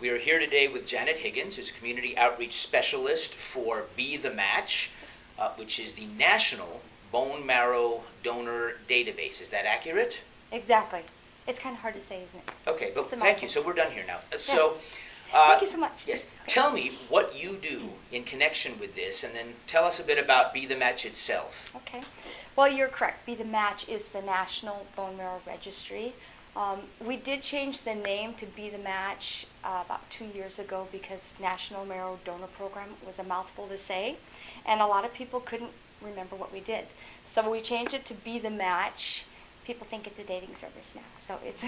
We are here today with Janet Higgins, who's a community outreach specialist for Be the Match, which is the National Bone Marrow Donor Database. Is that accurate? Exactly. It's kind of hard to say, isn't it? Okay, but thank you. So we're done here now. Yes. So, thank you so much. Yes. Tell me what you do in connection with this, and then tell us a bit about Be the Match itself. Okay. Well, you're correct. Be the Match is the National Bone Marrow Registry. We did change the name to Be the Match about 2 years ago because National Marrow Donor Program was a mouthful to say, and a lot of people couldn't remember what we did. So we changed it to Be the Match. People think it's a dating service now, so it's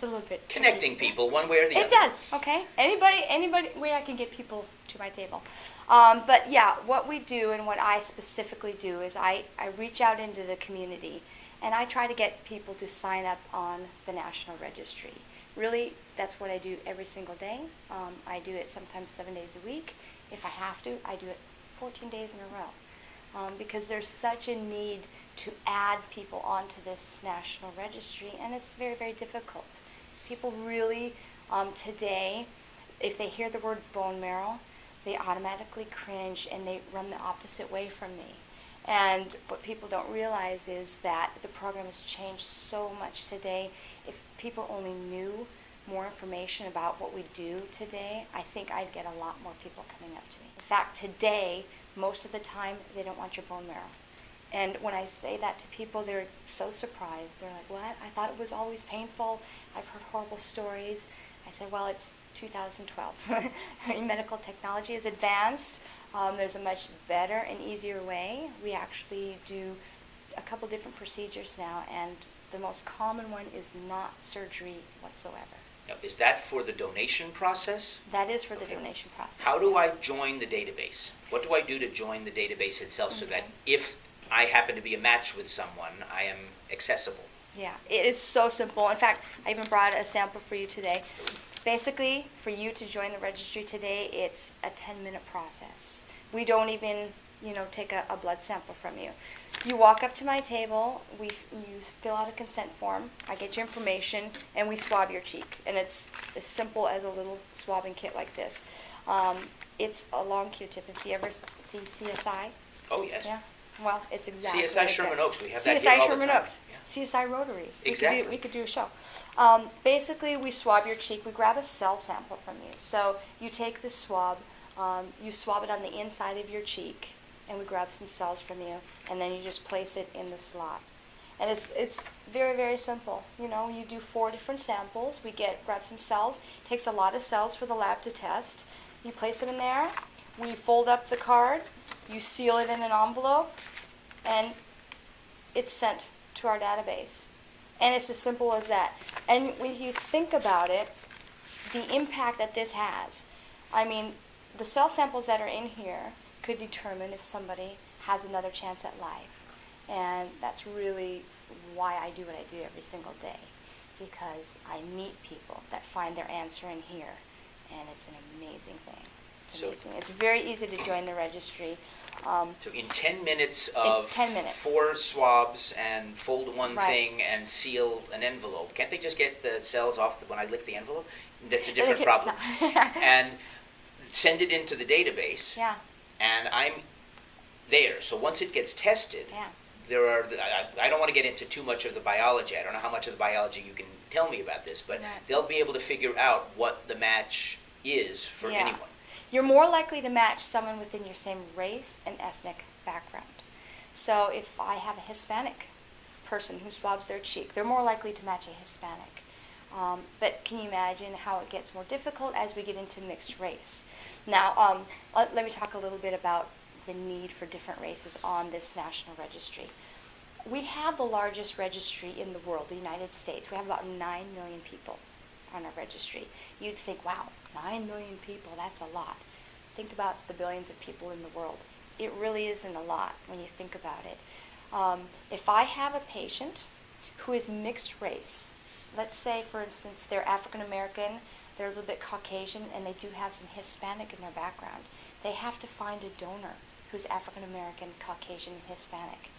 a little bit connecting tricky. People one way or the other. It does, okay? Anybody way I can get people to my table. But yeah, what we do and what I specifically do is I reach out into the community and I try to get people to sign up on the National Registry. Really, that's what I do every single day. I do it sometimes 7 days a week. If I have to, I do it 14 days in a row. Because there's such a need to add people onto this National Registry, and it's very, very difficult. People really, today, if they hear the word bone marrow, they automatically cringe and they run the opposite way from me. And what people don't realize is that the program has changed so much today. If people only knew more information about what we do today, I think I'd get a lot more people coming up to me. In fact, today, most of the time, they don't want your bone marrow. And when I say that to people, they're so surprised. They're like, what? I thought it was always painful. I've heard horrible stories. I said, well, it's 2012. Medical technology is advanced. There's a much better and easier way. We actually do a couple different procedures now, and the most common one is not surgery whatsoever. Now, is that for the donation process? That is for the donation process. How do I join the database? What do I do to join the database itself so that if I happen to be a match with someone, I am accessible? Yeah, it is so simple. In fact, I even brought a sample for you today. Basically, for you to join the registry today, it's a 10-minute process. We don't even, take a blood sample from you. You walk up to my table, you fill out a consent form, I get your information, and we swab your cheek. And it's as simple as a little swabbing kit like this. It's a long Q-tip. If you ever see CSI? Oh, yes. Yeah. Well, it's exactly CSI like Sherman that. Oaks. We have that here all the Sherman time. Oaks. Yeah. CSI Rotary. Exactly. We could do a show. Basically, we swab your cheek. We grab a cell sample from you. So you take the swab, you swab it on the inside of your cheek, and we grab some cells from you, and then you just place it in the slot. And it's very, very simple. You do 4 different samples. We grab some cells. It takes a lot of cells for the lab to test. You place them in there. We fold up the card. You seal it in an envelope, and it's sent to our database. And it's as simple as that. And when you think about it, the impact that this has, the cell samples that are in here could determine if somebody has another chance at life. And that's really why I do what I do every single day, because I meet people that find their answer in here, and it's an amazing thing. It's very easy to join the registry. So in 10 minutes of 4 swabs and fold one thing and seal an envelope, can't they just get the cells off when I lick the envelope? That's a different problem. And send it into the database. Yeah. And I'm there. So once it gets tested, I don't want to get into too much of the biology. I don't know how much of the biology you can tell me about this, but they'll be able to figure out what the match is for anyone. You're more likely to match someone within your same race and ethnic background. So if I have a Hispanic person who swabs their cheek, they're more likely to match a Hispanic. But can you imagine how it gets more difficult as we get into mixed race? Now, let me talk a little bit about the need for different races on this national registry. We have the largest registry in the world, the United States. We have about 9 million people on our registry. You'd think, wow, 9 million people, that's a lot. Think about the billions of people in the world. It really isn't a lot when you think about it. If I have a patient who is mixed race, let's say, for instance, they're African American, they're a little bit Caucasian, and they do have some Hispanic in their background, they have to find a donor who's African American, Caucasian, and Hispanic.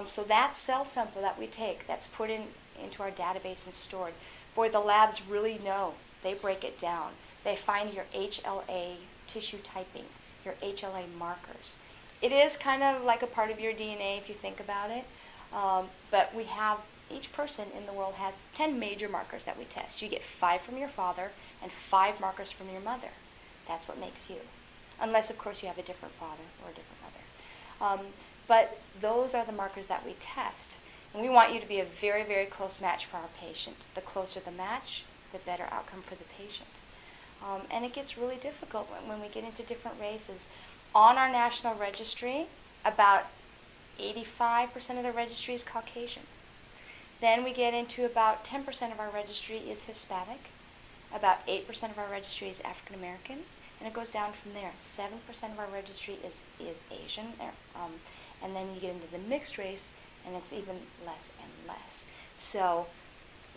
So that cell sample that we take, that's put into our database and stored, boy, the labs really know. They break it down. They find your HLA tissue typing, your HLA markers. It is kind of like a part of your DNA if you think about it, but we have, each person in the world has 10 major markers that we test. You get 5 from your father and 5 markers from your mother. That's what makes you. Unless, of course, you have a different father or a different mother. But those are the markers that we test. And we want you to be a very, very close match for our patient. The closer the match, the better outcome for the patient. And it gets really difficult when we get into different races. On our national registry, about 85% of the registry is Caucasian. Then we get into about 10% of our registry is Hispanic. About 8% of our registry is African American. And it goes down from there. 7% of our registry is Asian. And then you get into the mixed race, and it's even less and less. So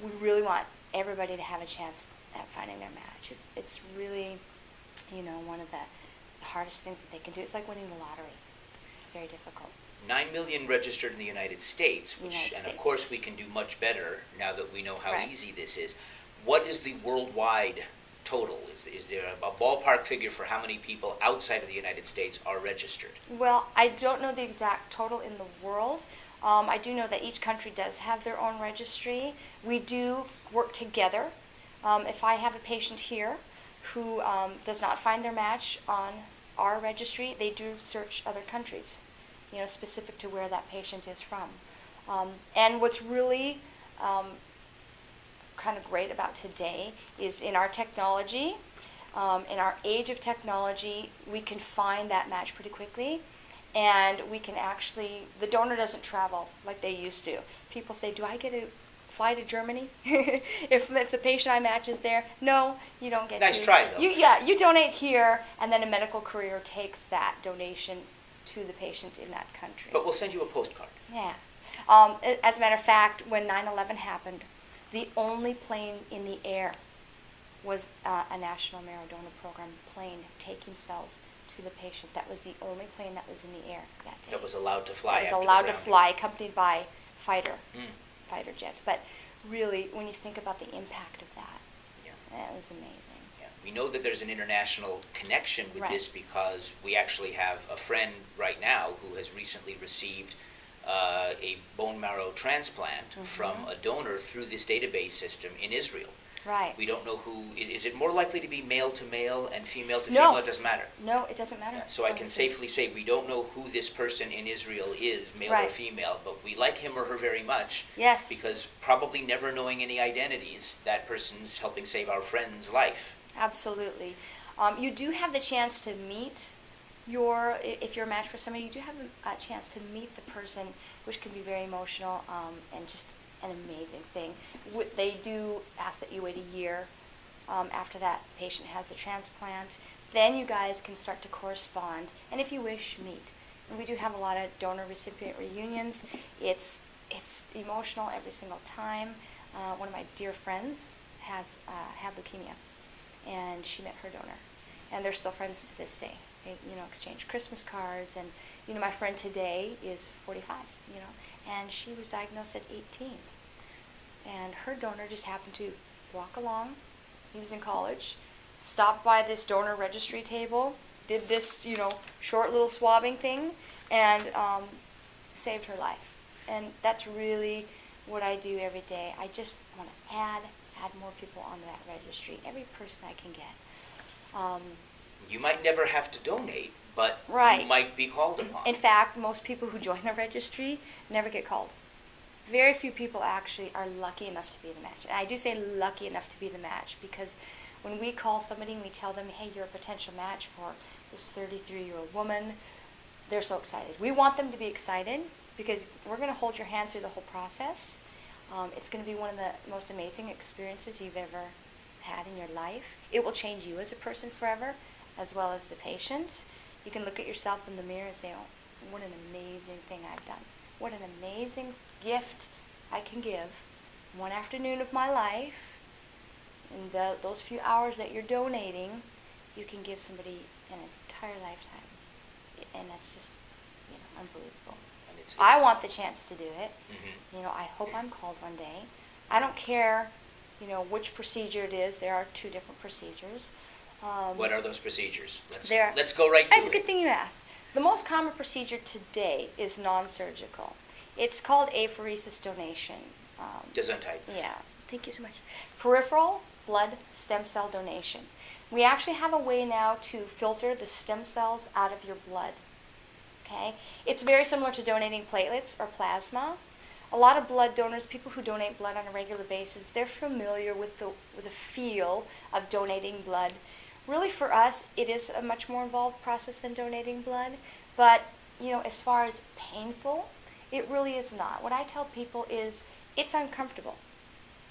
we really want everybody to have a chance at finding their match. It's really, one of the hardest things that they can do. It's like winning the lottery. It's very difficult. 9 million registered in the United States, and of course we can do much better now that we know how easy this is. What is the worldwide total? Is there a ballpark figure for how many people outside of the United States are registered? Well, I don't know the exact total in the world. I do know that each country does have their own registry. We do work together. If I have a patient here who does not find their match on our registry, they do search other countries, specific to where that patient is from. And what's really kind of great about today is in our technology, in our age of technology, we can find that match pretty quickly. And we can actually, the donor doesn't travel like they used to. People say, do I get to fly to Germany if the patient I match is there? No, you don't get to. Nice try, though. You donate here, and then a medical courier takes that donation to the patient in that country. But we'll send you a postcard. Yeah. As a matter of fact, when 9/11 happened, the only plane in the air was a National Marrow Donor Program plane taking cells to the patient. That was the only plane that was in the air that day. That was allowed to fly. That was allowed to fly, accompanied by fighter jets. But really, when you think about the impact of that, that was amazing. Yeah. We know that there's an international connection with this because we actually have a friend right now who has recently received a bone marrow transplant from a donor through this database system in Israel. Right. We don't know who. Is it more likely to be male to male and female to female? It doesn't matter. No, it doesn't matter. So I can safely say we don't know who this person in Israel is, male or female, but we like him or her very much. Yes. Because probably never knowing any identities, that person's helping save our friend's life. Absolutely. You do have the chance to meet if you're a match for somebody, you do have a chance to meet the person, which can be very emotional and just an amazing thing. They do ask that you wait a year after that patient has the transplant. Then you guys can start to correspond, and if you wish, meet. And we do have a lot of donor-recipient reunions. It's emotional every single time. One of my dear friends had leukemia, and she met her donor, and they're still friends to this day. They, exchange Christmas cards, and my friend today is 45, and she was diagnosed at 18. And her donor just happened to walk along. He was in college, stopped by this donor registry table, did this, short little swabbing thing, and saved her life. And that's really what I do every day. I just want to add more people on that registry, every person I can get. You might never have to donate, but you might be called upon. In fact, most people who join the registry never get called. Very few people actually are lucky enough to be the match. And I do say lucky enough to be the match because when we call somebody and we tell them, hey, you're a potential match for this 33-year-old woman, they're so excited. We want them to be excited because we're going to hold your hand through the whole process. It's going to be one of the most amazing experiences you've ever had in your life. It will change you as a person forever, as well as the patient. You can look at yourself in the mirror and say, oh, what an amazing thing I've done. What an amazing gift I can give one afternoon of my life. And those few hours that you're donating, you can give somebody an entire lifetime. And that's just, unbelievable. And I want the chance to do it. I hope I'm called one day. I don't care, which procedure it is. There are 2 different procedures. What are those procedures? Let's go right to it. It's a good thing you asked. The most common procedure today is non-surgical. It's called apheresis donation. Gesundheit. Yeah, thank you so much. Peripheral blood stem cell donation. We actually have a way now to filter the stem cells out of your blood. Okay? It's very similar to donating platelets or plasma. A lot of blood donors, people who donate blood on a regular basis, they're familiar with the feel of donating blood. Really, for us, it is a much more involved process than donating blood. But, as far as painful, it really is not. What I tell people is it's uncomfortable.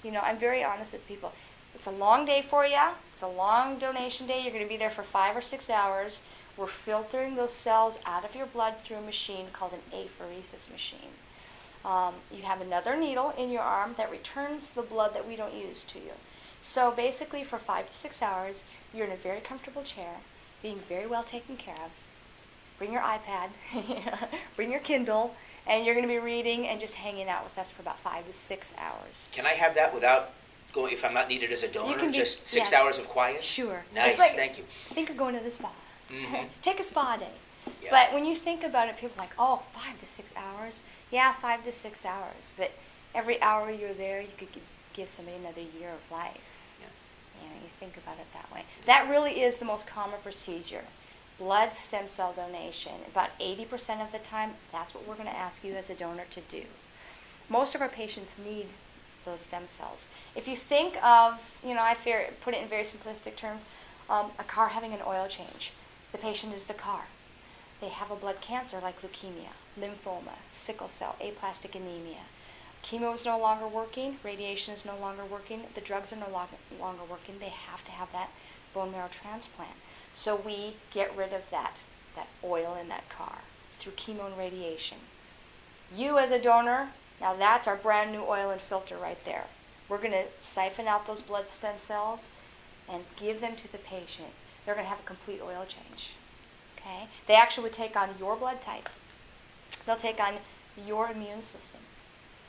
I'm very honest with people. It's a long day for you. It's a long donation day. You're going to be there for 5 or 6 hours. We're filtering those cells out of your blood through a machine called an apheresis machine. You have another needle in your arm that returns the blood that we don't use to you. So basically for 5 to 6 hours, you're in a very comfortable chair, being very well taken care of. Bring your iPad, bring your Kindle, and you're going to be reading and just hanging out with us for about 5 to 6 hours. Can I have that without going, if I'm not needed as a donor, just 6 hours of quiet? Sure. Nice, thank you. I think you're going to the spa. Mm-hmm. Take a spa day. Yeah. But when you think about it, people are like, oh, 5 to 6 hours? Yeah, 5 to 6 hours. But every hour you're there, you could give somebody another year of life. Yeah. You think about it that way. That really is the most common procedure. Blood stem cell donation. About 80% of the time, that's what we're going to ask you as a donor to do. Most of our patients need those stem cells. If you think of, I put it in very simplistic terms, a car having an oil change. The patient is the car. They have a blood cancer like leukemia, lymphoma, sickle cell, aplastic anemia. Chemo is no longer working. Radiation is no longer working. The drugs are no longer working. They have to have that bone marrow transplant. So we get rid of that oil in that car through chemo and radiation. You as a donor, now that's our brand new oil and filter right there. We're going to siphon out those blood stem cells and give them to the patient. They're going to have a complete oil change. Okay? They actually would take on your blood type. They'll take on your immune system.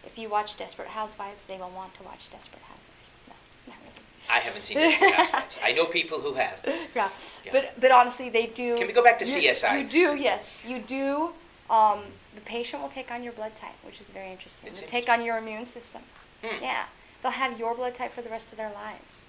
If you watch Desperate Housewives, they will want to watch Desperate Housewives. No, not really. I haven't seen Desperate Housewives. I know people who have. Yeah. But honestly, they do. Can we go back to CSI? You do, yes. You do. The patient will take on your blood type, which is very interesting. They'll take on your immune system. Yeah. They'll have your blood type for the rest of their lives.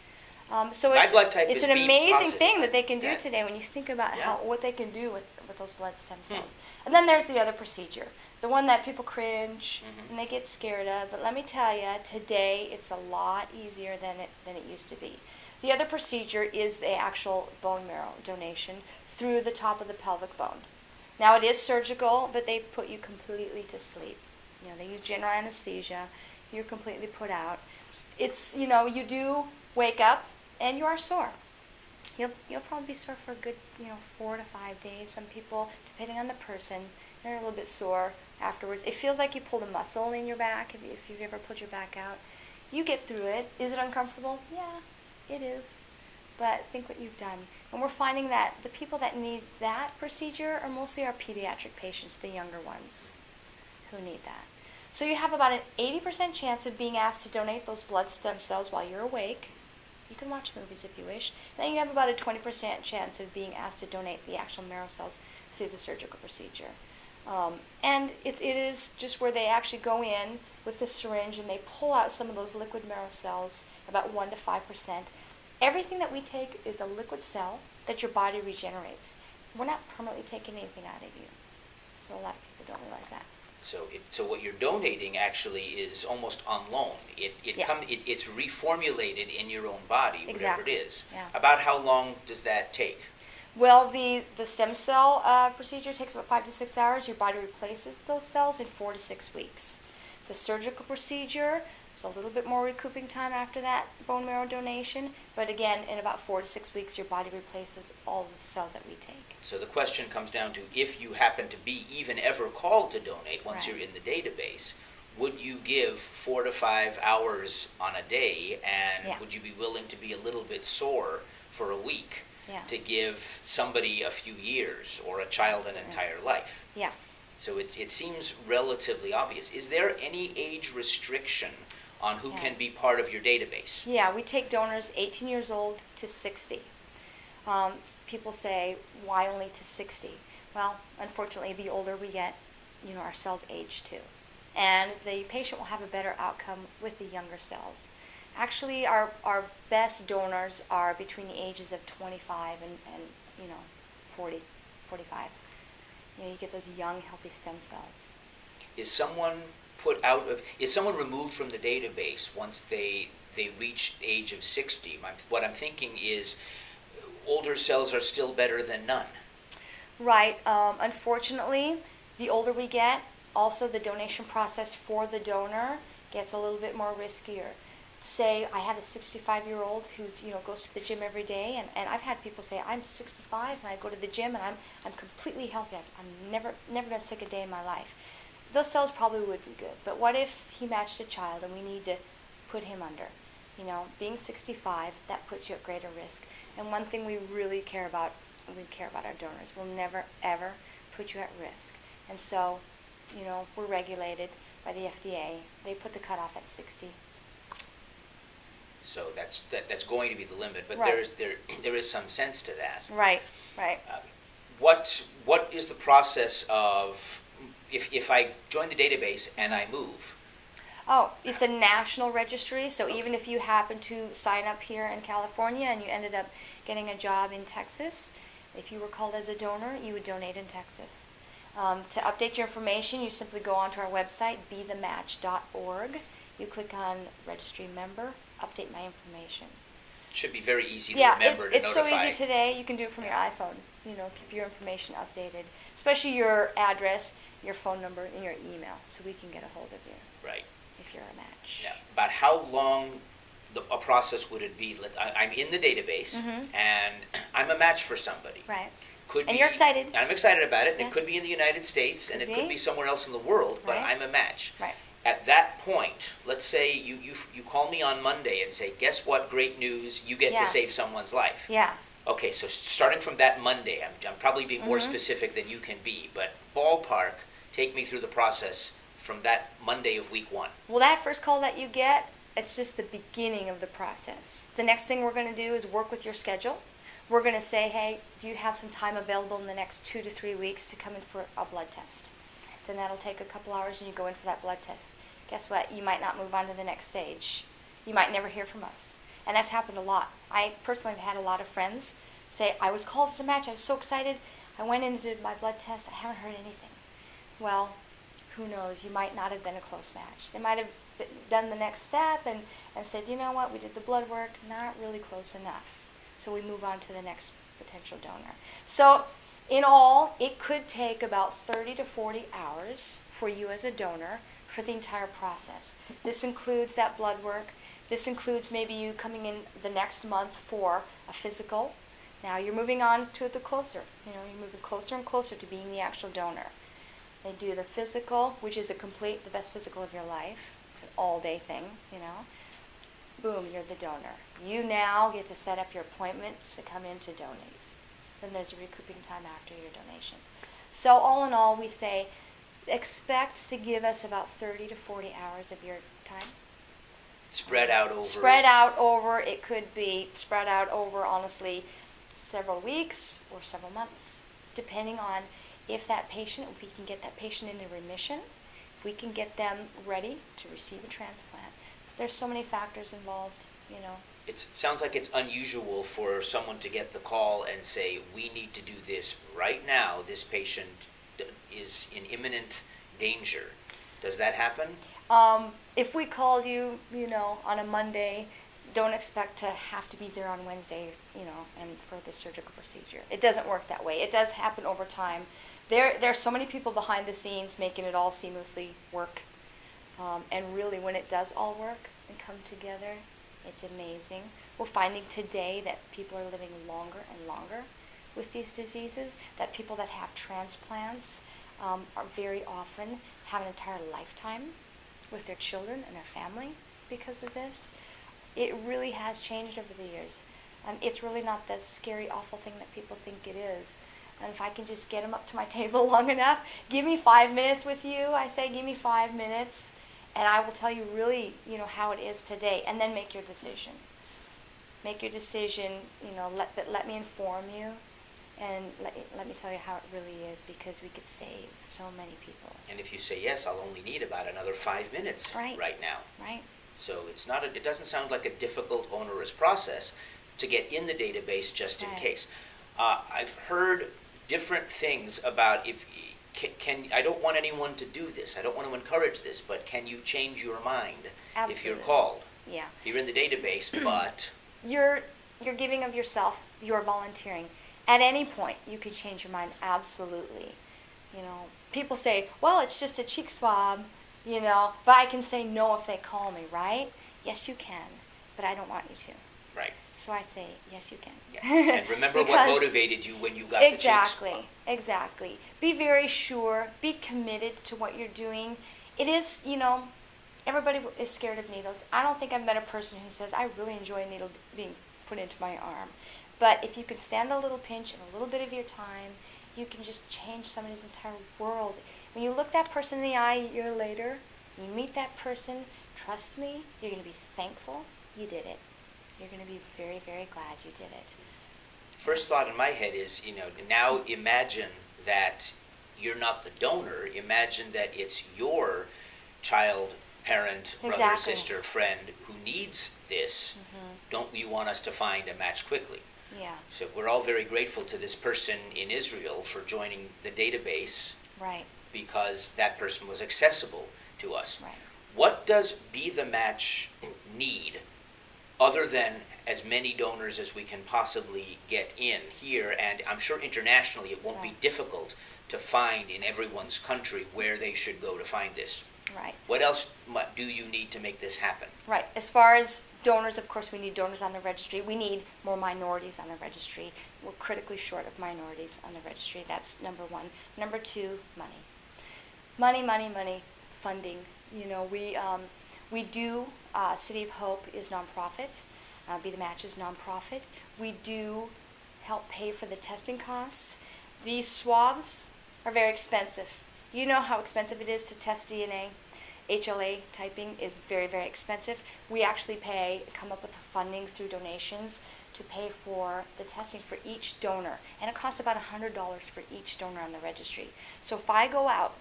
So My blood type it's is an B amazing positive. thing that they can do today when you think about what they can do with those blood stem cells. And then there's the other procedure, the one that people cringe and they get scared of. But let me tell you, today it's a lot easier than it used to be. The other procedure is the actual bone marrow donation through the top of the pelvic bone. Now it is surgical, but they put you completely to sleep. They use general anesthesia. You're completely put out. It's, you do wake up and you are sore. You'll probably be sore for a good, 4 to 5 days. Some people, depending on the person, they're a little bit sore afterwards. It feels like you pulled a muscle in your back if you've ever pulled your back out. You get through it. Is it uncomfortable? Yeah, it is. But think what you've done. And we're finding that the people that need that procedure are mostly our pediatric patients, the younger ones who need that. So you have about an 80% chance of being asked to donate those blood stem cells while you're awake. You can watch movies if you wish. Then you have about a 20% chance of being asked to donate the actual marrow cells through the surgical procedure. And it is just where they actually go in with the syringe and they pull out some of those liquid marrow cells, about 1 to 5%. Everything that we take is a liquid cell that your body regenerates. We're not permanently taking anything out of you. So a lot of people don't realize that. So what you're donating actually is almost on loan. It's reformulated in your own body, whatever it is. Yeah. About how long does that take? Well, the stem cell procedure takes about 5 to 6 hours. Your body replaces those cells in 4 to 6 weeks. The surgical procedure is a little bit more recouping time after that bone marrow donation. But again, in about 4 to 6 weeks, your body replaces all of the cells that we take. So the question comes down to, if you happen to be even ever called to donate once you're in the database, would you give 4 to 5 hours on a day, and would you be willing to be a little bit sore for a week to give somebody a few years or a child an entire life? Yeah. So it seems relatively obvious. Is there any age restriction on who can be part of your database? Yeah, we take donors 18 years old to 60. People say, why only to 60? Well, unfortunately, the older we get, our cells age too. And the patient will have a better outcome with the younger cells. Actually, our best donors are between the ages of 25 and 40, 45. You get those young, healthy stem cells. Is someone removed from the database once they reach the age of 60? What I'm thinking is older cells are still better than none. Right. Unfortunately, the older we get, also the donation process for the donor gets a little bit more riskier. Say I have a 65-year-old who's goes to the gym every day, and I've had people say, I'm 65 and I go to the gym and I'm completely healthy. I'm never been sick a day in my life. Those cells probably would be good. But what if he matched a child and we need to put him under? Being 65, that puts you at greater risk. And one thing we really care about our donors. We'll never ever put you at risk. And so, we're regulated by the FDA. They put the cutoff at 60. So that's going to be the limit, but right. there is some sense to that. Right. What is the process of if I join the database and I move? Oh, it's a national registry, so even if you happen to sign up here in California and you ended up getting a job in Texas, if you were called as a donor, you would donate in Texas. To update your information, you simply go onto our website, bethematch.org. You click on Registry Member, update my information. It should be very easy to remember to it's notify. so easy today. You can do it from your iPhone. Keep your information updated, especially your address, your phone number, and your email, so we can get a hold of you. Right. If you're a match. Yeah. About how long a process would it be? I'm in the database, and I'm a match for somebody. Right. You're excited. I'm excited about it. Yeah. It could be in the United States, and it could be somewhere else in the world, but I'm a match. Right. At that point, let's say you call me on Monday and say, guess what, great news, you get to save someone's life. Yeah. Okay, so starting from that Monday, I'm probably being more specific than you can be, but ballpark, take me through the process from that Monday of week 1. Well, that first call that you get, it's just the beginning of the process. The next thing we're going to do is work with your schedule. We're going to say, hey, do you have some time available in the next 2 to 3 weeks to come in for a blood test? Then that'll take a couple hours and you go in for that blood test. Guess what? You might not move on to the next stage. You might never hear from us. And that's happened a lot. I personally have had a lot of friends say, I was called as a match, I was so excited, I went in and did my blood test, I haven't heard anything. Well, who knows, you might not have been a close match. They might have done the next step and said, you know what, we did the blood work, not really close enough. So we move on to the next potential donor. So in all, it could take about 30 to 40 hours for you as a donor for the entire process. This includes that blood work. This includes maybe you coming in the next month for a physical. Now you're moving on to the closer. You're moving closer and closer to being the actual donor. They do the physical, which is the best physical of your life. It's an all-day thing, Boom, you're the donor. You now get to set up your appointments to come in to donate. Then there's a recouping time after your donation. So all in all, we say expect to give us about 30 to 40 hours of your time. Spread out over. It could be spread out over, honestly, several weeks or several months, depending on if we can get that patient into remission, if we can get them ready to receive a transplant. So there's so many factors involved, It sounds like it's unusual for someone to get the call and say, we need to do this right now. This patient is in imminent danger. Does that happen? If we called you, on a Monday, don't expect to have to be there on Wednesday, and for the surgical procedure. It doesn't work that way. It does happen over time. There are so many people behind the scenes making it all seamlessly work. And really, when it does all work and come together, it's amazing. We're finding today that people are living longer and longer with these diseases, that people that have transplants are very often have an entire lifetime with their children and their family because of this. It really has changed over the years. It's really not the scary, awful thing that people think it is. And if I can just get them up to my table long enough, give me 5 minutes with you. I say, give me 5 minutes, and I will tell you really, how it is today, and then make your decision. make your decision, let me inform you, and let me tell you how it really is, because we could save so many people. And if you say yes, I'll only need about another 5 minutes right now. Right. So it doesn't sound like a difficult, onerous process to get in the database just in case. I've heard different things about I don't want anyone to do this. I don't want to encourage this, but can you change your mind if you're called? Yeah. You're in the database, but you're giving of yourself. You're volunteering. At any point, you can change your mind. Absolutely. People say, "Well, it's just a cheek swab," but I can say no if they call me, right? Yes, you can, but I don't want you to. Right. So I say, yes, you can. Yeah. And remember what motivated you when you got the cheek swab. Exactly. Be very sure. Be committed to what you're doing. It is, everybody is scared of needles. I don't think I've met a person who says, I really enjoy a needle being put into my arm. But if you can stand a little pinch and a little bit of your time, you can just change somebody's entire world. When you look that person in the eye a year later, you meet that person, trust me, you're going to be thankful you did it. You're going to be very, very glad you did it. First thought in my head is, now imagine that you're not the donor. Imagine that it's your child, parent, brother, sister, friend who needs this. Mm-hmm. Don't you want us to find a match quickly? Yeah. So we're all very grateful to this person in Israel for joining the database. Right. Because that person was accessible to us. Right. What does Be the Match need, other than as many donors as we can possibly get in here? And I'm sure internationally it won't be difficult to find in everyone's country where they should go to find this. Right. What else do you need to make this happen? Right. As far as donors, of course, we need donors on the registry. We need more minorities on the registry. We're critically short of minorities on the registry. That's number one. Number two, money. Money, funding. We do, City of Hope is nonprofit. Be the Match is nonprofit. We do help pay for the testing costs. These swabs are very expensive. You know how expensive it is to test DNA. HLA typing is very, very expensive. We actually come up with the funding through donations to pay for the testing for each donor. And it costs about $100 for each donor on the registry. So if I go out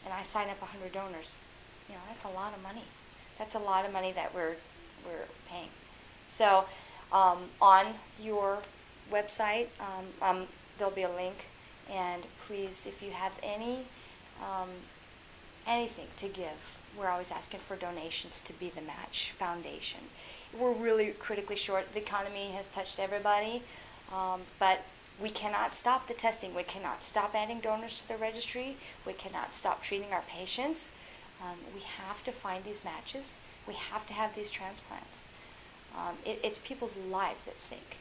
and I sign up 100 donors, that's a lot of money. That's a lot of money that we're paying. So on your website, there'll be a link. And please, if you have anything to give, we're always asking for donations to Be the Match Foundation. We're really critically short. The economy has touched everybody, but we cannot stop the testing. We cannot stop adding donors to the registry. We cannot stop treating our patients. We have to find these matches. We have to have these transplants. It's people's lives at stake,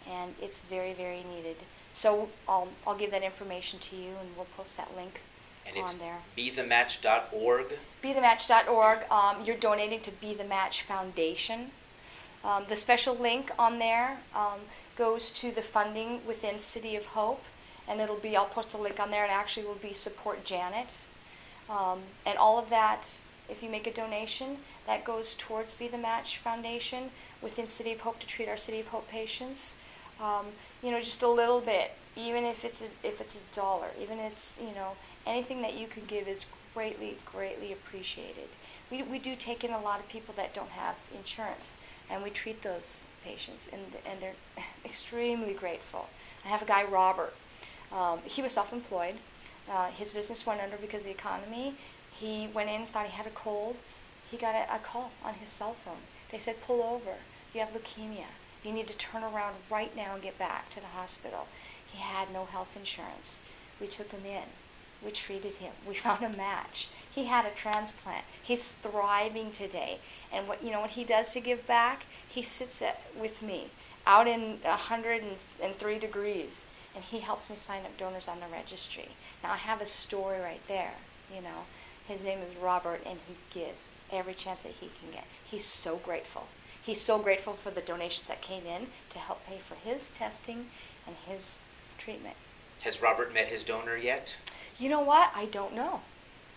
and it's very, very needed. So I'll give that information to you, and we'll post that link on there. BeTheMatch.org. BeTheMatch.org. You're donating to Be the Match Foundation. The special link on there goes to the funding within City of Hope, and I'll post the link on there, and actually will be Support Janet. And all of that, if you make a donation, that goes towards Be the Match Foundation within City of Hope to treat our City of Hope patients. Just a little bit, even if it's a dollar, even it's anything that you can give is greatly, greatly appreciated. We do take in a lot of people that don't have insurance, and we treat those patients, and they're extremely grateful. I have a guy, Robert. He was self-employed. His business went under because of the economy. He went in, thought he had a cold. He got a call on his cell phone. They said, pull over. You have leukemia. You need to turn around right now and get back to the hospital. He had no health insurance. We took him in. We treated him. We found a match. He had a transplant. He's thriving today. And what he does to give back, he sits with me out in 103 degrees, and he helps me sign up donors on the registry. Now I have a story right there. His name is Robert, and he gives every chance that he can get. He's so grateful. He's so grateful for the donations that came in to help pay for his testing and his treatment. Has Robert met his donor yet? You know what? I don't know.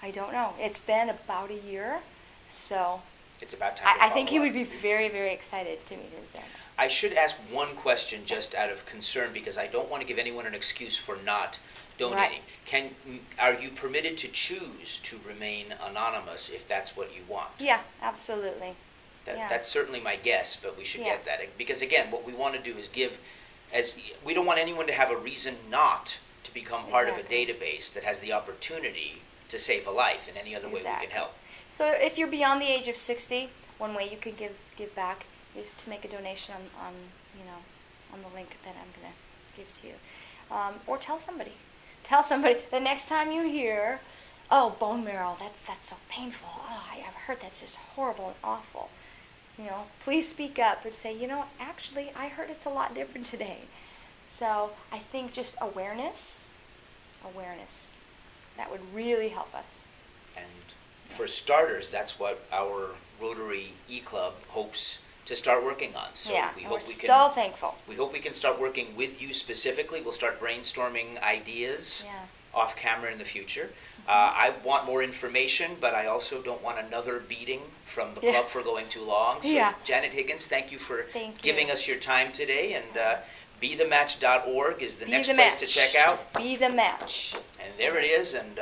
It's been about a year, so... It's about time to I think he follow would be very, very excited to meet his donor. I should ask one question just out of concern, because I don't want to give anyone an excuse for not donating. Right. Are you permitted to choose to remain anonymous if that's what you want? Yeah, absolutely. That's certainly my guess, but we should get that. Because again, what we want to do is we don't want anyone to have a reason not to become part of a database that has the opportunity to save a life in any other way we can help. So if you're beyond the age of 60, one way you could give back is to make a donation on the link that I'm going to give to you. Or tell somebody. Tell somebody the next time you hear, oh, bone marrow, that's so painful. Oh, I've heard that's just horrible and awful. Please speak up and say, actually, I heard it's a lot different today. So I think just awareness, that would really help us. And for starters, that's what our Rotary E-Club hopes to start working on. So we're so thankful. We hope we can start working with you specifically. We'll start brainstorming ideas off camera in the future. I want more information, but I also don't want another beating from the club for going too long. So Janet Higgins, thank you for giving us your time today. And BeTheMatch.org is the next place to check out. Be the Match. And there it is. And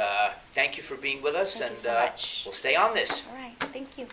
thank you for being with us. Thank you so much. We'll stay on this. All right. Thank you.